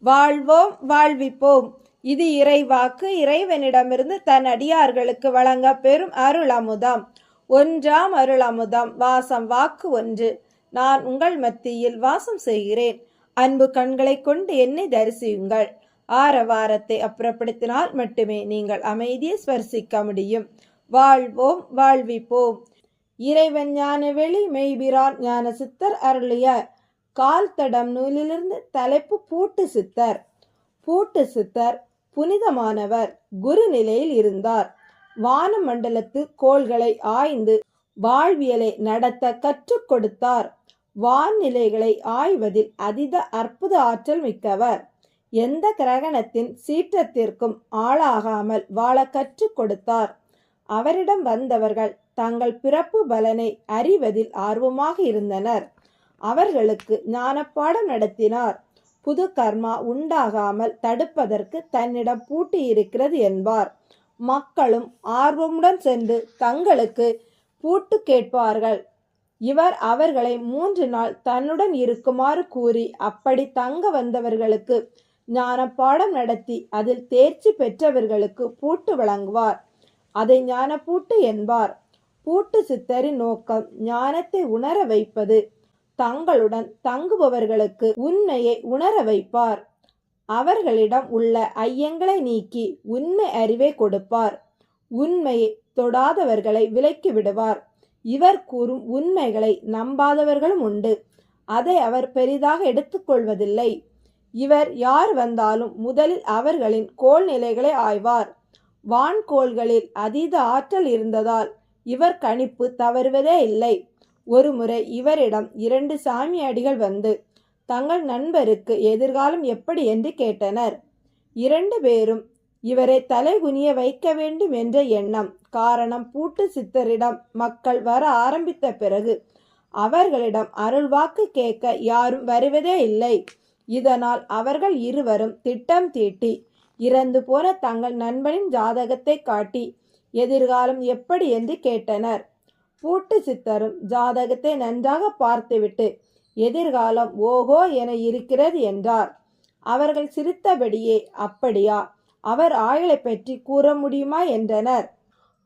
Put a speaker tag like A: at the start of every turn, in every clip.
A: வாழ்வோம் வாழ்விப்போம். இது இறைவாக்கு. இறைவனிடமிருந்து தன் அடியார்களுக்கு வழங்க பெறும் அருளமுதம். ஒன்றாம் அருளமுதம். வாசம் வாக்கு ஒன்று. நான் உங்கள் மத்தியில் வாசம் செய்கிறேன். அன்பு கண்களை கொண்டு என்னை தரிசியுங்கள். ஆரவாரத்தை அப்புறப்படுத்தினால் மட்டுமே நீங்கள் அமைதியை ஸ்பர்சிக்க முடியும். வாழ்வோம் வாழ்விப்போம். இறைவன் ஞான வெளி மெய்பிரான் ஞான சித்தர் அருளிய கால் தடம் நூலிலிருந்து தலைப்பு பூட்டு சித்தர். பூட்டு சித்தர் புனிதமானவர். குரு நிலையில் இருந்தார். வான மண்டலத்து கோள்களை ஆய்ந்து வாழ்வியலை நடத்த கற்றுக் கொடுத்தார். வான்நிலைகளை ஆய்வதில் அதீத அற்புத ஆற்றல் மிக்கவர். எந்த கிரகணத்தின் சீற்றத்திற்கும் ஆளாகாமல் வாழ கற்றுக் கொடுத்தார். அவரிடம் வந்தவர்கள் தங்கள் பிறப்பு பலனை அறிவதில் ஆர்வமாக இருந்தனர். அவர்களுக்கு ஞானப்பாடம் நடத்தினார். புது கர்மா உண்டாகாமல் தடுப்பதற்கு தன்னிடம் பூட்டி இருக்கிறது என்பார். மக்களும் ஆர்வமுடன் சென்று தங்களுக்கு பூட்டு கேட்பார்கள். இவர் அவர்களை 3 நாள் தன்னுடன் இருக்குமாறு கூறி அப்படி தங்க வந்தவர்களுக்கு ஞானப்பாடம் நடத்தி அதில் தேர்ச்சி பெற்றவர்களுக்கு பூட்டு வழங்குவார். அதை ஞான பூட்டு என்பார். பூட்டு சித்தரின் நோக்கம் ஞானத்தை உணர வைப்பது. தங்களுடன் தங்குபவர்களுக்கு உண்மையை உணர வைப்பார். அவர்களிடம் உள்ள ஐயங்களை நீக்கி உண்மை அறிவை கொடுப்பார். உண்மையை தொடாதவர்களை விலக்கி விடுவார். இவர் கூறும் உண்மைகளை நம்பாதவர்களும் உண்டு. அதை அவர் பெரிதாக எடுத்துக்கொள்வதில்லை. இவர் யார் வந்தாலும் முதலில் அவர்களின் கோள் நிலைகளை ஆய்வார். வான்கோள்களில் அதீத ஆற்றல் இருந்ததால் இவர் கணிப்பு தவறுவதே இல்லை. ஒருமுறை இவரிடம் 2 சாமியாடிகள் வந்து தங்கள் நண்பருக்கு எதிர்காலம் எப்படி என்று கேட்டனர். 2 பேரும் இவரை தலைகுனிய வைக்க வேண்டும் என்ற எண்ணம். காரணம், பூட்டு சித்தரிடம் மக்கள் வர ஆரம்பித்த பிறகு அவர்களிடம் அருள்வாக்கு கேட்க யாரும் வருவதே இல்லை. இதனால் அவர்கள் இருவரும் திட்டம் தீட்டி இறந்து போன தங்கள் நண்பனின் ஜாதகத்தை காட்டி எதிர்காலம் எப்படி என்று கேட்டனர். பூட்டு சித்தரும் ஜாதகத்தை நன்றாக பார்த்துவிட்டு எதிர்காலம் ஓஹோ என இருக்கிறது என்றார். அவர்கள் சிரித்தபடியே அப்படியா, அவர் ஆயுளை பற்றி கூற முடியுமா என்றனர்.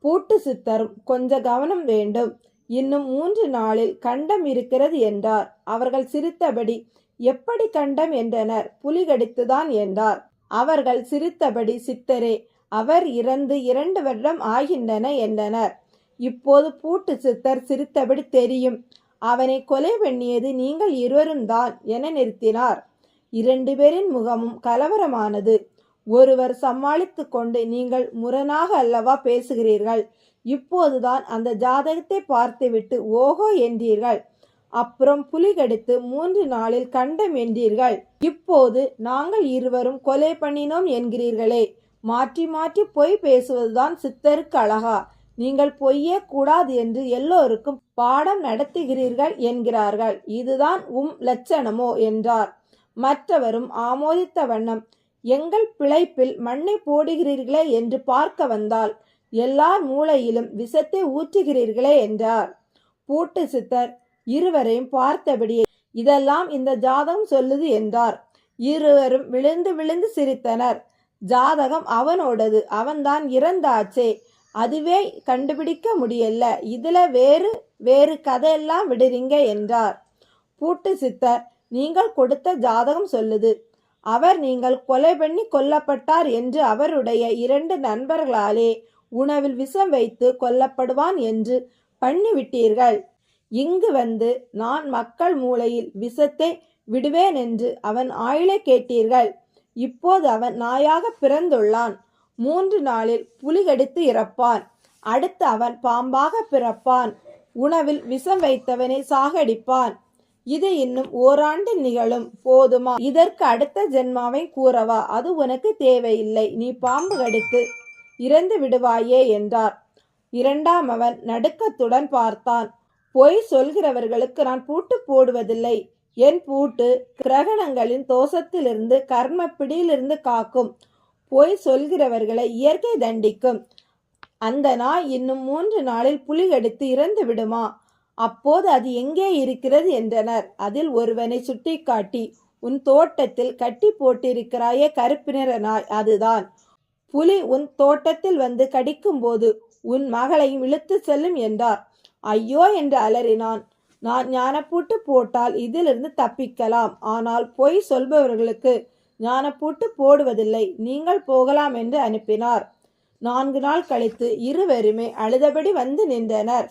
A: பூட்டு சித்தரும் கொஞ்ச கவனம் வேண்டும், இன்னும் 3 நாளில் கண்டம் இருக்கிறது என்றார். அவர்கள் சிரித்தபடி எப்படி கண்டம் என்றனர். புலி கடித்துதான் என்றார். அவர்கள் சிரித்தபடி சித்தரே, அவர் இறந்து 2 வருடம் ஆகின்றன என்றனர். இப்போது பூட்டு சித்தர் சிரித்தபடி தெரியும், அவனை கொலை பண்ணியது நீங்கள் இருவரும் தான் என நிறுத்தினார். 2 பேரின் முகமும் கலவரமானது. ஒருவர் சமாளித்து கொண்டு நீங்கள் முரணாக அல்லவா பேசுகிறீர்கள், இப்போதுதான் அந்த ஜாதகத்தை பார்த்துவிட்டு ஓஹோ என்றீர்கள், அப்புறம் புலி கடித்து 3 நாளில் கண்டம் என்றீர்கள், இப்போது நாங்கள் இருவரும் கொலை பண்ணினோம் என்கிறீர்களே, மாற்றி மாற்றி பொய் பேசுவதுதான் சித்தருக்கு அழகா? நீங்கள் பொய்யே கூடாது என்று எல்லோருக்கும் பாடம் நடத்துகிறீர்கள் என்கிறார்கள், இதுதான் லட்சணமோ என்றார். மற்றவரும் ஆமோதித்த வண்ணம், எங்கள் பிழைப்பில் மண்ணை போடுகிறீர்களே என்று பார்க்க வந்தால் எல்லார் மூளையிலும் விஷத்தை ஊற்றுகிறீர்களே என்றார். பூட்டு சித்தர் இருவரையும் பார்த்தபடியே இதெல்லாம் இந்த ஜாதகம் சொல்லுது என்றார். இருவரும் விழுந்து விழுந்து சிரித்தனர். ஜாதகம் அவனோடது, அவன்தான் இறந்தாச்சே, அதுவே கண்டுபிடிக்க முடியல, இதுல வேறு வேறு கதையெல்லாம் விடுறீங்க என்றார். பூட்டு சித்தர், நீங்கள் கொடுத்த ஜாதகம் சொல்லுது, அவர் நீங்கள் கொலை பண்ணி கொல்லப்பட்டார் என்று அவருடைய 2 நண்பர்களாலே உணவில் விஷம் வைத்து கொல்லப்படுவான் என்று பண்ணிவிட்டீர்கள். இங்கு வந்து நான் மக்கள் மூளையில் விஷத்தை விடுவேன் என்று அவன் ஆயுளை கேட்டீர்கள். இப்போது அவன் நாயாக பிறந்துள்ளான். 3 நாளில் புலி கடித்து இறப்பான். அடுத்து அவன் பாம்பாக பிறப்பான். உணவில் விஷம் வைத்தவனை சாகடிப்பான். இது இன்னும் ஓராண்டில் நிகழும். போதுமா? இதற்கு அடுத்த ஜென்மாவை கூறவா? அது உனக்கு தேவையில்லை, நீ பாம்பு கடித்து இறந்து விடுவாயே என்றார். 2ஆம் அவன் நடுக்கத்துடன் பார்த்தான். பொய் சொல்கிறவர்களுக்கு நான் பூட்டு போடுவதில்லை. என் பூட்டு கிரகணங்களின் தோஷத்திலிருந்து கர்ம பிடியிலிருந்து காக்கும். பொய் சொல்கிறவர்களை இயற்கை தண்டிக்கும். அந்த நாய் இன்னும் 3 நாளில் புலி கடித்து இறந்து விடுமா? அப்போது அது எங்கே இருக்கிறது என்றனர். அதில் ஒருவனை சுட்டிக்காட்டி, உன் தோட்டத்தில் கட்டி போட்டிருக்கிறாயே கருப்பு நிற நாய் அதுதான். புலி உன் தோட்டத்தில் வந்து கடிக்கும் போது உன் மகளையும் இழுத்து செல்லும் என்றார். ஐயோ என்று அலறினான். நான் ஞானப்பூட்டு போட்டால் இதிலிருந்து தப்பிக்கலாம். ஆனால் பொய் சொல்பவர்களுக்கு ஞானப்பூட்டு போடுவதில்லை. நீங்கள் போகலாம் என்று அனுப்பினார். 4 நாள் கழித்து இருவருமே அழுதபடி வந்து நின்றனர்.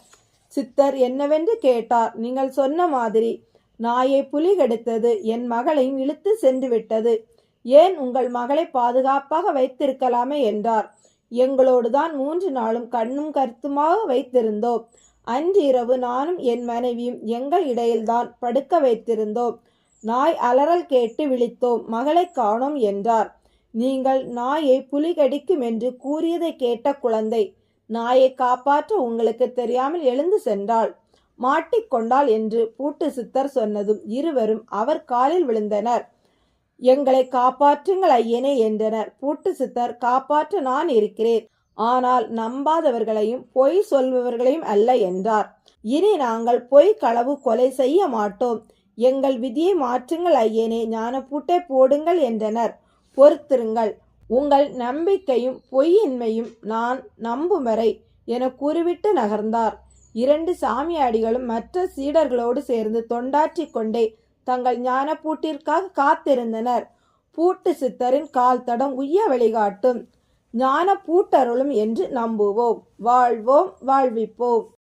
A: சித்தர் என்னவென்று கேட்டார். நீங்கள் சொன்ன மாதிரி நாயை புலி கெடுத்தது, என் மகளையும் இழுத்து சென்று விட்டது. ஏன் உங்கள் மகளை பாதுகாப்பாக வைத்திருக்கலாமே என்றார். எங்களோடுதான் 3 நாளும் கண்ணும் கருத்துமாக வைத்திருந்தோம். அன்று இரவு நானும் என் மனைவியும் எங்கள் இடையில்தான் படுக்க வைத்திருந்தோம். நாய் அலறல் கேட்டு விழித்தோம், மகளை காணோம் என்றார். நீங்கள் நாயை புலி கடிக்கும் என்று கூறியதை கேட்ட குழந்தை நாயை காப்பாற்ற உங்களுக்கு தெரியாமல் எழுந்து சென்றாள், மாட்டிக்கொண்டாள் என்று பூட்டு சித்தர் சொன்னதும் இருவரும் அவர் காலில் விழுந்தனர். எங்களை காப்பாற்றுங்கள் ஐயனே என்றனர். பூட்டு சித்தர், காப்பாற்ற நான் இருக்கிறேன், ஆனால் நம்பாதவர்களையும் பொய் சொல்பவர்களையும் அல்ல என்றார். இனி நாங்கள் பொய் களவு கொலை செய்ய மாட்டோம், எங்கள் விதியை மாற்றுங்கள் ஐயனே, ஞானப்பூட்டை போடுங்கள் என்றனர். பொறுத்திருங்கள், உங்கள் நம்பிக்கையும் பொய்யின்மையும் நான் நம்பும் வரை என கூறிவிட்டு நகர்ந்தார். 2 சாமியாடிகளும் மற்ற சீடர்களோடு சேர்ந்து தொண்டாற்றி கொண்டே தங்கள் ஞானப்பூட்டிற்காக காத்திருந்தனர். பூட்டு சித்தரின் கால் தடம் உய்ய வழிகாட்டும். ஞான பூட்டருளும் என்று நம்புவோம். வாழ்வோம், வாழ்விப்போம்.